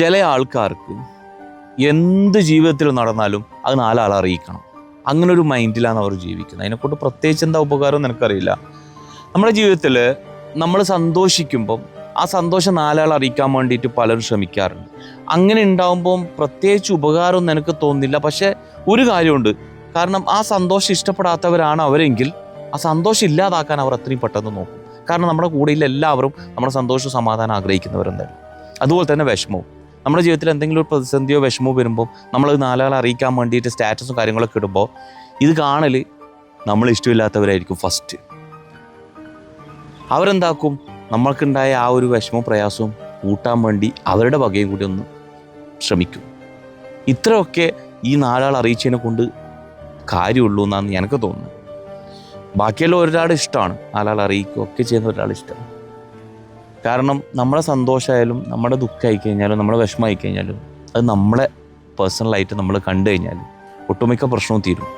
ചില ആൾക്കാർക്ക് എന്ത് ജീവിതത്തിൽ നടന്നാലും അത് നാലാളെ അറിയിക്കണം. അങ്ങനെ ഒരു മൈൻഡിലാണ് അവർ ജീവിക്കുന്നത്. അതിനെക്കൊണ്ട് പ്രത്യേകിച്ച് എന്താ ഉപകാരം എനിക്കറിയില്ല. നമ്മുടെ ജീവിതത്തിൽ നമ്മൾ സന്തോഷിക്കുമ്പം ആ സന്തോഷം നാലാളെ അറിയിക്കാൻ വേണ്ടിയിട്ട് പലരും ശ്രമിക്കാറുണ്ട്. അങ്ങനെ ഉണ്ടാകുമ്പം പ്രത്യേകിച്ച് ഉപകാരമൊന്നും എനിക്ക് തോന്നുന്നില്ല. പക്ഷേ ഒരു കാര്യമുണ്ട്, കാരണം ആ സന്തോഷം ഇഷ്ടപ്പെടാത്തവരാണ് അവരെങ്കിൽ ആ സന്തോഷം ഇല്ലാതാക്കാൻ അവർ അത്രയും പെട്ടെന്ന് നോക്കും. കാരണം നമ്മുടെ കൂടെയുള്ള എല്ലാവരും നമ്മുടെ സന്തോഷവും സമാധാനം ആഗ്രഹിക്കുന്നവരെന്തായാലും. അതുപോലെ തന്നെ വിഷമവും, നമ്മുടെ ജീവിതത്തിൽ എന്തെങ്കിലും ഒരു പ്രതിസന്ധിയോ വിഷമമോ വരുമ്പോൾ നമ്മളത് നാലാളെ അറിയിക്കാൻ വേണ്ടിയിട്ട് സ്റ്റാറ്റസും കാര്യങ്ങളൊക്കെ ഇടുമ്പോൾ ഇത് കാണൽ നമ്മൾ ഇഷ്ടമില്ലാത്തവരായിരിക്കും ഫസ്റ്റ്. അവരെന്താക്കും, നമ്മൾക്കുണ്ടായ ആ ഒരു വിഷമവും പ്രയാസവും കൂട്ടാൻ വേണ്ടി അവരുടെ വകയും കൂടി ഒന്ന് ശ്രമിക്കും. ഇത്രയൊക്കെ ഈ നാലാൾ അറിയിച്ചതിനെ കൊണ്ട് കാര്യമുള്ളൂ എന്നാണ് എനിക്ക് തോന്നുന്നത്. ബാക്കിയെല്ലാം ഒരാളുടെ ഇഷ്ടമാണ്, നാലാൾ അറിയിക്കുകയൊക്കെ ചെയ്യുന്ന ഒരാളുടെ ഇഷ്ടമാണ്. കാരണം നമ്മളെ സന്തോഷമായാലും നമ്മുടെ ദുഃഖമായി കഴിഞ്ഞാലും നമ്മുടെ വിഷമമായി കഴിഞ്ഞാലും അത് നമ്മളെ പേഴ്സണലായിട്ട് നമ്മൾ കണ്ടു കഴിഞ്ഞാൽ ഒട്ടുമിക്ക പ്രശ്നവും തീരും.